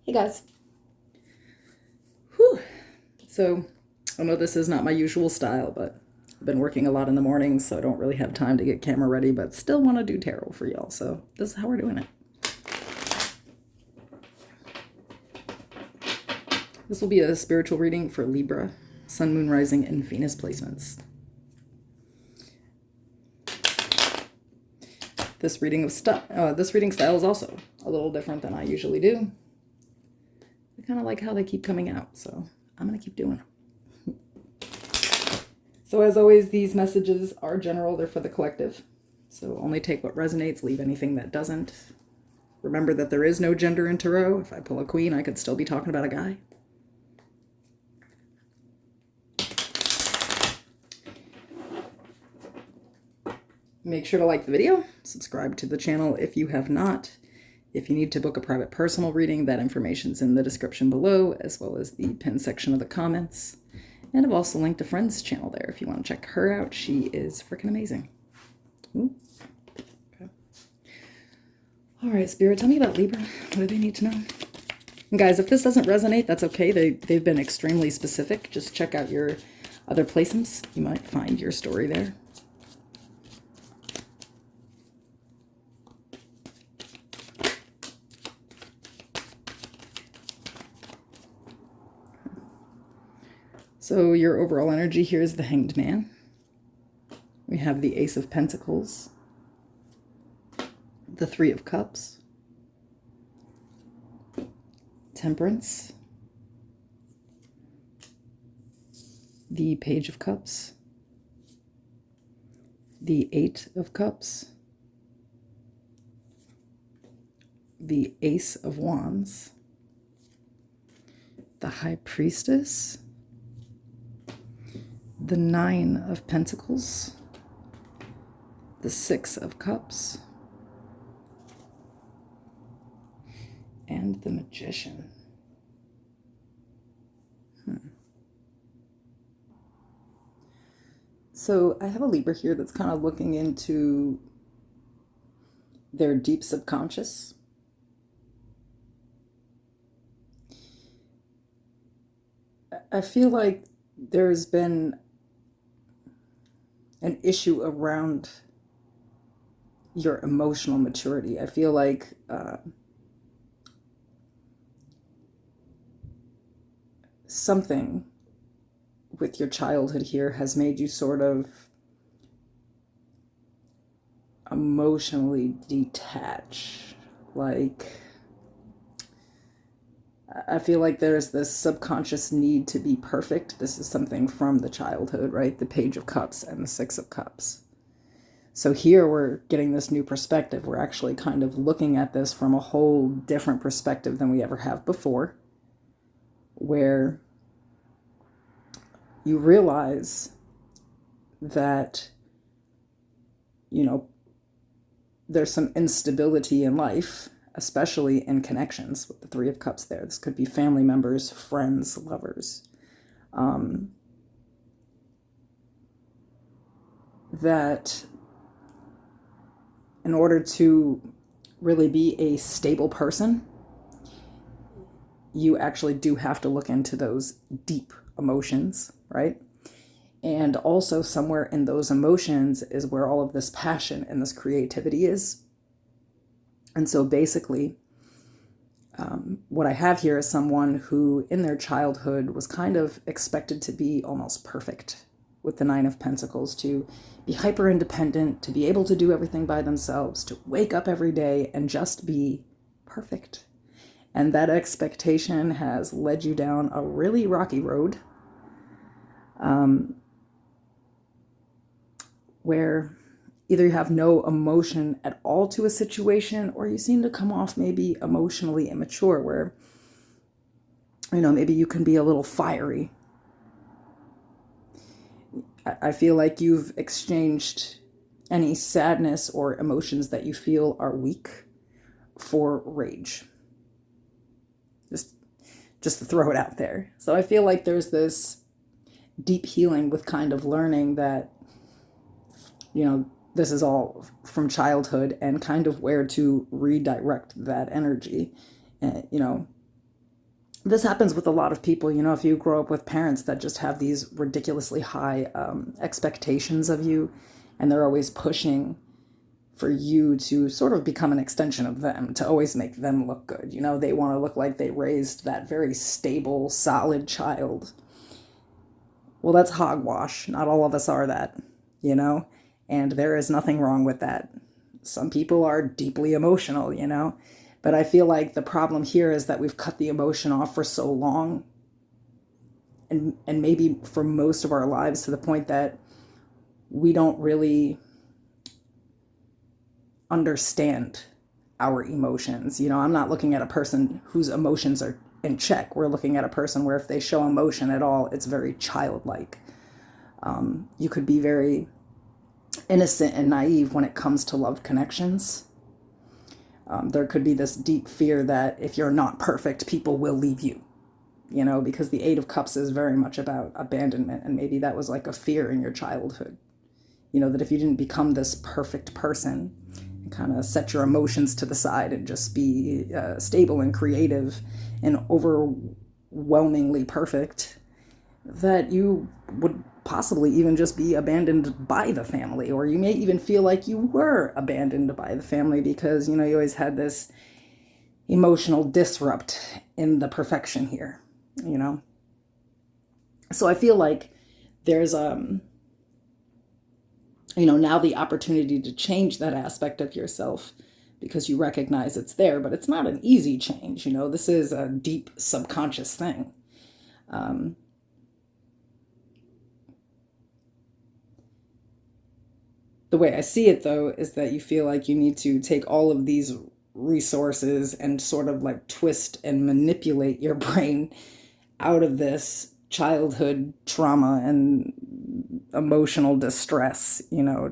Hey guys. Whew. So, I know this is not my usual style, but I've been working a lot in the mornings, so I don't really have time to get camera ready, but still want to do tarot for y'all. So, this is how we're doing it. This will be a spiritual reading for Libra, Sun, Moon, Rising, and Venus placements. This reading style is also a little different than I usually do. I kind of like how they keep coming out, so I'm going to keep doing them. So as always, these messages are general. They're for the collective. So only take what resonates, leave anything that doesn't. Remember that there is no gender in tarot. If I pull a queen, I could still be talking about a guy. Make sure to like the video, subscribe to the channel if you have not. If you need to book a private personal reading, that information's in the description below, as well as the pinned section of the comments. And I've also linked a friend's channel there if you want to check her out. She is freaking amazing. Ooh. Okay. All right, Spirit, tell me about Libra. What do they need to know? And guys, if this doesn't resonate, that's okay. They've been extremely specific. Just check out your other placements. You might find your story there. So your overall energy here is the Hanged Man. We have the Ace of Pentacles, the Three of Cups, Temperance, the Page of Cups, the Eight of Cups, the Ace of Wands, the High Priestess, the Nine of Pentacles, the Six of Cups, and the Magician. So I have a Libra here that's kind of looking into their deep subconscious. I feel like there's been an issue around your emotional maturity. I feel like something with your childhood here has made you sort of emotionally detach. Like, I feel like there's this subconscious need to be perfect. This is something from the childhood, right? The Page of Cups and the Six of Cups. So here we're getting this new perspective. We're actually kind of looking at this from a whole different perspective than we ever have before, where you realize that, you know, there's some instability in life, especially in connections with the Three of Cups there. This could be family members, friends, lovers. That in order to really be a stable person, you actually do have to look into those deep emotions, right? And also somewhere in those emotions is where all of this passion and this creativity is. And so basically, what I have here is someone who in their childhood was kind of expected to be almost perfect with the Nine of Pentacles, to be hyper independent, to be able to do everything by themselves, to wake up every day and just be perfect. And that expectation has led you down a really rocky road, where either you have no emotion at all to a situation, or you seem to come off maybe emotionally immature, where, you know, maybe you can be a little fiery. I feel like you've exchanged any sadness or emotions that you feel are weak for rage. Just to throw it out there. So I feel like there's this deep healing with kind of learning that, you know, this is all from childhood, and kind of where to redirect that energy. And, you know, this happens with a lot of people. If you grow up with parents that just have these ridiculously high expectations of you, and they're always pushing for you to sort of become an extension of them, to always make them look good. They want to look like they raised that very stable, solid child. Well, that's hogwash. Not all of us are that, and there is nothing wrong with that. Some people are deeply emotional, but I feel like the problem here is that we've cut the emotion off for so long, and maybe for most of our lives, to the point that we don't really understand our emotions. I'm not looking at a person whose emotions are in check. We're looking at a person where if they show emotion at all, it's very childlike. You could be very innocent and naive when it comes to love connections. There could be this deep fear that if you're not perfect, people will leave you, because the Eight of Cups is very much about abandonment. And maybe that was like a fear in your childhood, that if you didn't become this perfect person and kind of set your emotions to the side and just be stable and creative and overwhelmingly perfect, that you would possibly even just be abandoned by the family, or you may even feel like you were abandoned by the family because, you always had this emotional disrupt in the perfection here, So I feel like there's, now the opportunity to change that aspect of yourself because you recognize it's there, but it's not an easy change. This is a deep subconscious thing. The way I see it, though, is that you feel like you need to take all of these resources and sort of like twist and manipulate your brain out of this childhood trauma and emotional distress,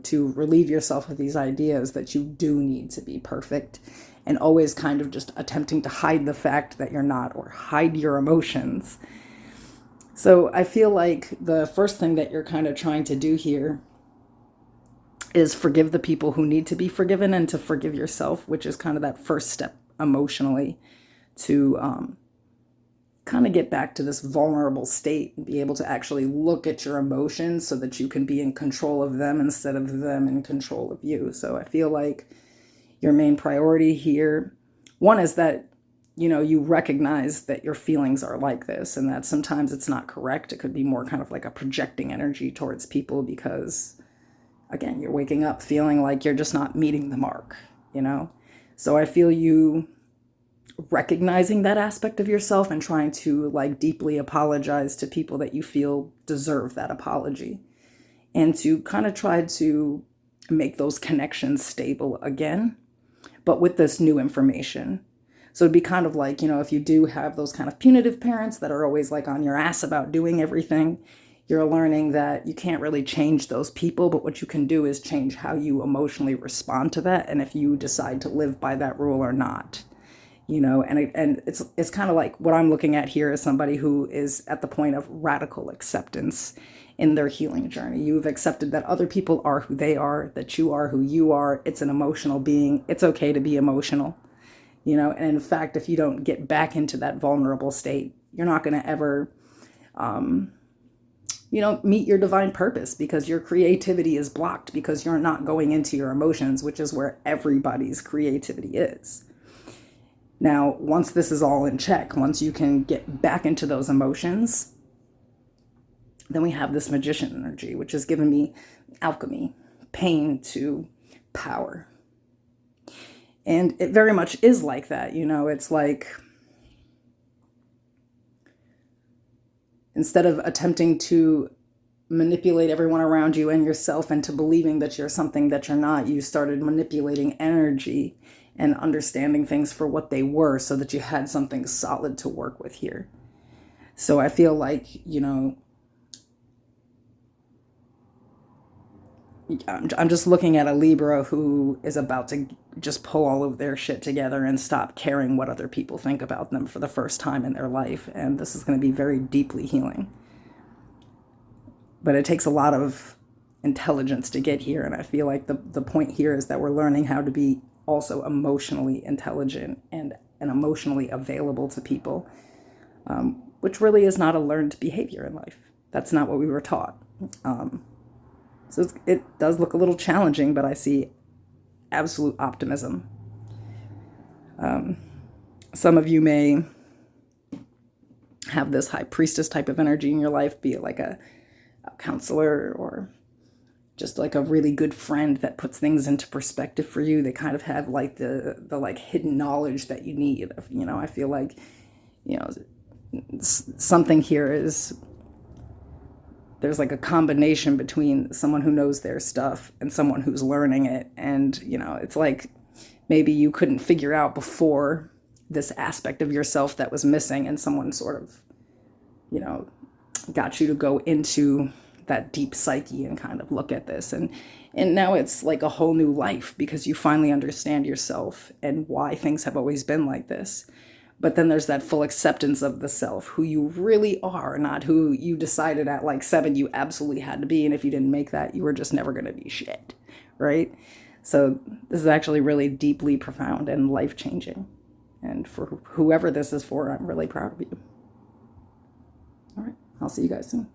to relieve yourself of these ideas that you do need to be perfect, and always kind of just attempting to hide the fact that you're not, or hide your emotions. So I feel like the first thing that you're kind of trying to do here is forgive the people who need to be forgiven, and to forgive yourself, which is kind of that first step emotionally to kind of get back to this vulnerable state and be able to actually look at your emotions so that you can be in control of them instead of them in control of you. So I feel like your main priority here, one, is that you recognize that your feelings are like this, and that sometimes it's not correct. It could be more kind of like a projecting energy towards people because, again, you're waking up feeling like you're just not meeting the mark, So I feel you recognizing that aspect of yourself and trying to like deeply apologize to people that you feel deserve that apology, and to kind of try to make those connections stable again, but with this new information. So it'd be kind of like, if you do have those kind of punitive parents that are always like on your ass about doing everything, you're learning that you can't really change those people, but what you can do is change how you emotionally respond to that, and if you decide to live by that rule or not. And it's kind of like what I'm looking at here is somebody who is at the point of radical acceptance in their healing journey. You've accepted that other people are who they are, that you are who you are. It's an emotional being. It's okay to be emotional, and in fact, if you don't get back into that vulnerable state, you're not going to ever, meet your divine purpose, because your creativity is blocked because you're not going into your emotions, which is where everybody's creativity is. Now, once this is all in check, once you can get back into those emotions, then we have this magician energy, which has given me alchemy, pain to power. And it very much is like that. It's like, instead of attempting to manipulate everyone around you and yourself into believing that you're something that you're not, you started manipulating energy and understanding things for what they were so that you had something solid to work with here. So I feel like, I'm just looking at a Libra who is about to just pull all of their shit together and stop caring what other people think about them for the first time in their life. And this is going to be very deeply healing. But it takes a lot of intelligence to get here. And I feel like the point here is that we're learning how to be also emotionally intelligent and emotionally available to people. which really is not a learned behavior in life. That's not what we were taught. So it does look a little challenging, but I see absolute optimism. Some of you may have this high priestess type of energy in your life, be it like a counselor or just like a really good friend that puts things into perspective for you. They kind of have like the like hidden knowledge that you need. You know, I feel like, you know, something here is, there's like a combination between someone who knows their stuff and someone who's learning it. And, you know, it's like maybe you couldn't figure out before this aspect of yourself that was missing, and someone sort of, you know, got you to go into that deep psyche and kind of look at this. And now it's like a whole new life because you finally understand yourself and why things have always been like this. But then there's that full acceptance of the self, who you really are, not who you decided at like 7 you absolutely had to be. And if you didn't make that, you were just never going to be shit, right? So this is actually really deeply profound and life-changing. And for whoever this is for, I'm really proud of you. All right, I'll see you guys soon.